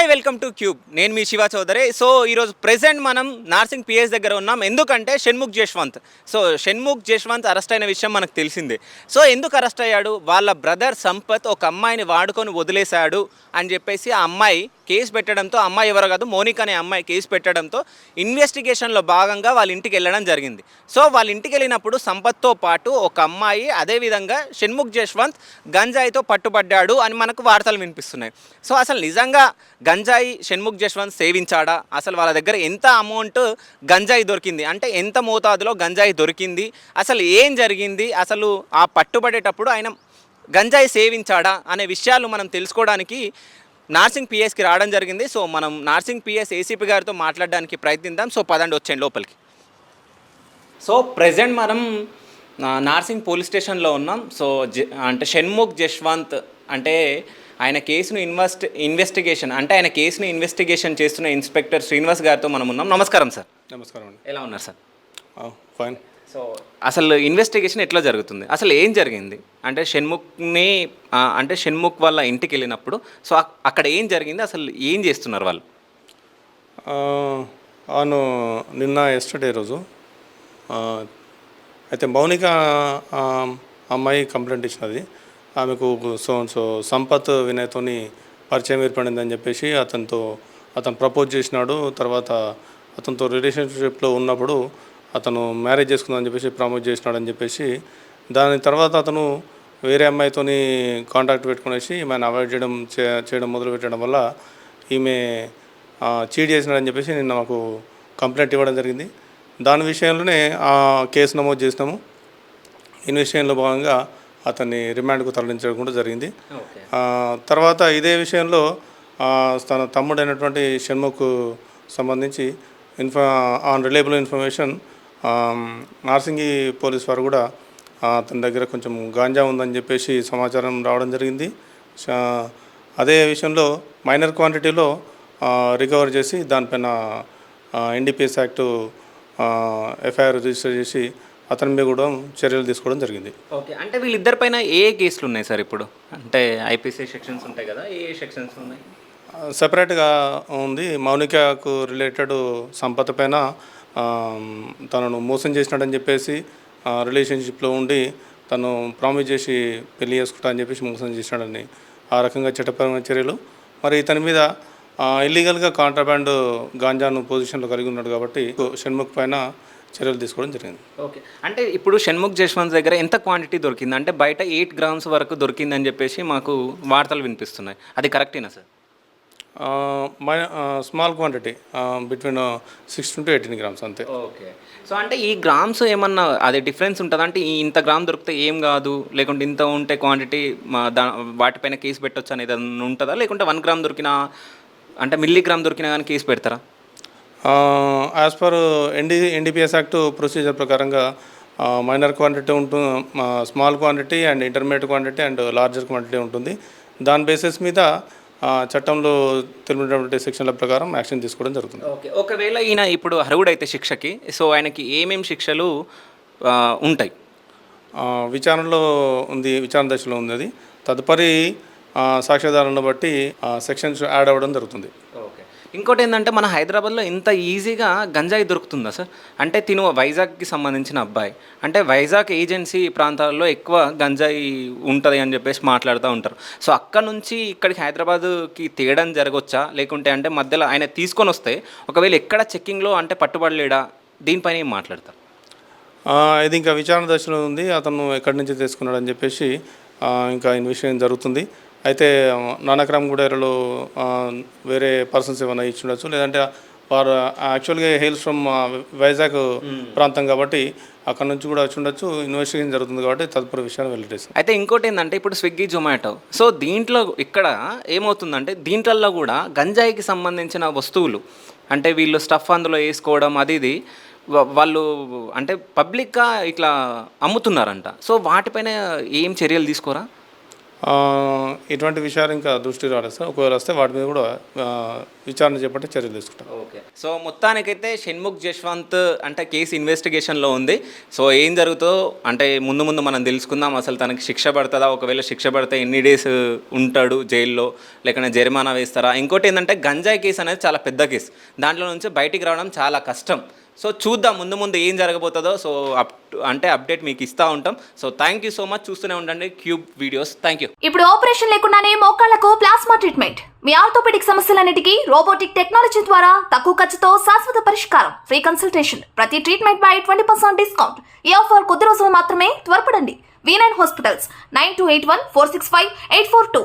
Hi welcome to cube. నేను మీ Shiva Chowdary. So ఈరోజు present మనం నార్సింగ్ పిఎస్ దగ్గర ఉన్నాం. ఎందుకంటే షణ్ముఖ్ జశ్వంత్. షణ్ముఖ్ జశ్వంత్ అరెస్ట్ అయిన విషయం మనకు తెలిసిందే. సో ఎందుకు అరెస్ట్ అయ్యాడు? వాళ్ళ బ్రదర్ సంపత్ ఒక అమ్మాయిని వాడుకొని వదిలేశాడు అని చెప్పేసి ఆ అమ్మాయి కేసు పెట్టడంతో, అమ్మాయి ఎవరో కాదు మోనిక్ అనే అమ్మాయి కేసు పెట్టడంతో ఇన్వెస్టిగేషన్లో భాగంగా వాళ్ళ ఇంటికి వెళ్ళడం జరిగింది. సో వాళ్ళ ఇంటికి వెళ్ళినప్పుడు సంపత్తో పాటు ఒక అమ్మాయి, అదేవిధంగా షణ్ముఖ్ జశ్వంత్ గంజాయితో పట్టుబడ్డాడు అని మనకు వార్తలు వినిపిస్తున్నాయి. సో అసలు నిజంగా గంజాయి షణ్ముఖ్ జశ్వంత్ సేవించాడా? అసలు వాళ్ళ దగ్గర ఎంత అమౌంట్ గంజాయి దొరికింది, అంటే ఎంత మోతాదులో గంజాయి దొరికింది, అసలు ఏం జరిగింది, అసలు ఆ పట్టుబడేటప్పుడు ఆయన గంజాయి సేవించాడా అనే విషయాలు మనం తెలుసుకోవడానికి నార్సింగ్ పిఎస్కి రావడం జరిగింది. సో మనం నార్సింగ్ పిఎస్ ఏసీపీ గారితో మాట్లాడడానికి ప్రయత్నిద్దాం. సో పదండి, వచ్చేయండి లోపలికి. సో ప్రెజెంట్ మనం నార్సింగ్ పోలీస్ స్టేషన్లో ఉన్నాం. సో అంటే షణ్ముఖ్ జశ్వంత్ అంటే ఆయన కేసును ఇన్వెస్టిగేషన్ అంటే ఆయన కేసును ఇన్వెస్టిగేషన్ చేస్తున్న ఇన్స్పెక్టర్ శ్రీనివాస్ గారితో మనం ఉన్నాం. నమస్కారం సార్. నమస్కారం అండి. ఎలా ఉన్నారు సార్? ఫైన్. సో అసలు ఇన్వెస్టిగేషన్ ఎట్లా జరుగుతుంది, అసలు ఏం జరిగింది అంటే షణ్ముఖ్ వాళ్ళ ఇంటికి వెళ్ళినప్పుడు సో అక్కడ ఏం జరిగింది, అసలు ఏం చేస్తున్నారు వాళ్ళు? అవును, నిన్న ఎస్టర్డే రోజు అయితే మౌనిక అమ్మాయి కంప్లైంట్ ఇచ్చినది. ఆమెకు సో సంపత్ వినయ్తోని పరిచయం ఏర్పడిందని చెప్పేసి అతను ప్రపోజ్ చేసినాడు. తర్వాత అతనితో రిలేషన్షిప్లో ఉన్నప్పుడు అతను మ్యారేజ్ చేసుకుందని చెప్పేసి ప్రమోట్ చేసినాడని చెప్పేసి, దాని తర్వాత అతను వేరే అమ్మాయితోని కాంటాక్ట్ పెట్టుకునేసి ఈమెను అవాయిడ్ చేయడం మొదలు పెట్టడం వల్ల ఈమె చీట్ చేసినాడని చెప్పేసి నిన్న మాకు కంప్లైంట్ ఇవ్వడం జరిగింది. దాని విషయంలోనే ఆ కేసు నమోదు చేసినాము. ఇన్వెస్టిగేషన్లో భాగంగా అతన్ని రిమాండ్కు తరలించడం కూడా జరిగింది. తర్వాత ఇదే విషయంలో తన తమ్ముడైనటువంటి షణ్ముఖ్ సంబంధించి on reliable information Narsingi police వారు కూడా అతని దగ్గర కొంచెం గాంజా ఉందని చెప్పేసి సమాచారం రావడం జరిగింది. అదే విషయంలో మైనర్ క్వాంటిటీలో రికవర్ చేసి దానిపైన ఎన్డీపీఎస్ యాక్టు ఎఫ్ఐఆర్ రిజిస్టర్ చేసి అతని మీద కూడా చర్యలు తీసుకోవడం జరిగింది. ఓకే, అంటే వీళ్ళిద్దరిపైన ఏ కేసులు ఉన్నాయి సార్ ఇప్పుడు? అంటే ఐపీసీ సెక్షన్స్ ఉంటాయి కదా, ఏ సెక్షన్స్ ఉన్నాయి? సెపరేట్గా ఉంది. మౌనికకు రిలేటెడ్ సంపత్ పైన తనను మోసం చేసినాడని చెప్పేసి రిలేషన్షిప్లో ఉండి తను ప్రామిస్ చేసి పెళ్లి చేసుకుంటా అని చెప్పేసి మోసం చేసినాడని ఆ రకంగా చట్టపరమైన చర్యలు. మరి ఇతని మీద ఇల్లీగల్గా కాంట్రాబ్యాండ్ గాంజాను పొజిషన్లో కలిగి ఉన్నాడు కాబట్టి షణ్ముఖ్ పైన చర్యలు తీసుకోవడం జరిగింది. ఓకే, అంటే ఇప్పుడు షణ్ముఖ్ జశ్వంత్ దగ్గర ఎంత క్వాంటిటీ దొరికింది? అంటే బయట 8 grams వరకు దొరికిందని చెప్పేసి మాకు వార్తలు వినిపిస్తున్నాయి. అది కరెక్టేనా sir? Small quantity between 16 to 18 grams అంతే. ఓకే, సో అంటే ఈ గ్రామ్స్ ఏమన్నా అదే డిఫరెన్స్ ఉంటుందా? అంటే ఇంత గ్రామ్ దొరికితే ఏం కాదు, లేకుంటే ఇంత ఉంటే క్వాంటిటీ వాటిపైన కేసు పెట్టవచ్చు అనేది ఉంటుందా? లేకుంటే 1 gram దొరికినా అంటే మిల్లీగ్రామ్ దొరికినా కానీ కేసు పెడతారా? As per NDPS act procedure ప్రకారంగా మైనర్ క్వాంటిటీ ఉంటుంది, small quantity and intermediate quantity and larger quantity ఉంటుంది. దాని బేసిస్ మీద చట్టంలో తెలిపినటువంటి సెక్షన్ల ప్రకారం యాక్షన్ తీసుకోవడం జరుగుతుంది. ఓకే, ఒకవేళ ఈయన ఇప్పుడు అర్హుడైతే శిక్షకి, సో ఆయనకి ఏమేమి శిక్షలు ఉంటాయి? విచారణలో ఉంది, విచారణ దశలో ఉంది. అది తదుపరి సాక్ష్యాధారాలను బట్టి సెక్షన్స్ యాడ్ అవ్వడం జరుగుతుంది. ఓకే, ఇంకోటి ఏంటంటే మన హైదరాబాద్లో ఇంత ఈజీగా గంజాయి దొరుకుతుందా సార్? అంటే తిను వైజాగ్కి సంబంధించిన అబ్బాయి, అంటే వైజాగ్ ఏజెన్సీ ప్రాంతాల్లో ఎక్కువ గంజాయి ఉంటుంది అని చెప్పేసి మాట్లాడుతూ ఉంటారు. సో అక్కడ నుంచి ఇక్కడికి హైదరాబాద్కి తేయడం జరగవచ్చా? లేకుంటే అంటే మధ్యలో ఆయన తీసుకొని వస్తే ఒకవేళ ఎక్కడ చెక్కింగ్లో అంటే పట్టుబడలేడా? దీనిపైన ఏం మాట్లాడతారు? ఇది ఇంకా విచారణ దశలో ఉంది. అతను ఎక్కడి నుంచి తీసుకున్నాడని చెప్పేసి ఇంకా ఇన్వెస్టిగేషన్ జరుగుతుంది. అయితే నానక్రామ్గూడలో వేరే పర్సన్స్ ఏమైనా ఇచ్చి ఉండొచ్చు, లేదంటే వారు యాక్చువల్గా హెయిల్స్ ఫ్రమ్ వైజాగ్ ప్రాంతం కాబట్టి అక్కడ నుంచి కూడా వచ్చి ఉండొచ్చు. ఇన్వెస్టిగేషన్ జరుగుతుంది కాబట్టి తదుపరి విషయాన్ని వెల్లడిస్తాం. అయితే ఇంకోటి ఏంటంటే ఇప్పుడు స్విగ్గీ జొమాటో, సో దీంట్లో ఇక్కడ ఏమవుతుందంటే దీంట్లలో కూడా గంజాయికి సంబంధించిన వస్తువులు అంటే వీళ్ళు స్టఫ్ అందులో వేసుకోవడం అది వాళ్ళు అంటే పబ్లిక్గా ఇట్లా అమ్ముతున్నారంట. సో వాటిపైన ఏం చర్యలు తీసుకోరా? ఇటువంటి విషయాలు ఇంకా దృష్టి రాలేదు సార్. ఒకవేళ వస్తే వాటి మీద కూడా విచారణ చేపట్టి చర్యలు తీసుకుంటాం. ఓకే. సో మొత్తానికైతే షణ్ముఖ్ జశ్వంత్ అంటే కేసు ఇన్వెస్టిగేషన్లో ఉంది. సో ఏం జరుగుతుందో అంటే ముందు మనం తెలుసుకుందాం. అసలు తనకి శిక్ష పడుతుందా, ఒకవేళ శిక్ష పడితే ఎన్ని డేస్ ఉంటాడు జైల్లో, లేకపోతే జరిమానా వేస్తారా. ఇంకోటి ఏంటంటే గంజాయి కేసు అనేది చాలా పెద్ద కేసు, దాంట్లో నుంచి బయటికి రావడం చాలా కష్టం. సో చూద్దాం ముందు ఏం జరగబోతుందో. సో అప్డేట్ మీకు ఇస్తూ ఉంటాం. So thank you so much, చూస్తూనే ఉండండి క్యూబ్ వీడియోస్. Thank you. ఇప్పుడు ఆపరేషన్ లేకుండానే మోకాళ్లకు ప్లాస్మా ట్రీట్మెంట్, మీ ఆర్థోపెడిక్ సమస్యలన్నిటికీ రోబోటిక్ టెక్నాలజీ ద్వారా తక్కువ ఖర్చుతో శాశ్వత పరిష్కారం, ఫ్రీ కన్సల్టేషన్, ప్రతి ట్రీట్మెంట్ పై 20% డిస్కౌంట్. ఈ ఆఫర్ కొద్ది రోజులు మాత్రమే, త్వరపడండి. V9 hospitals 9281465842.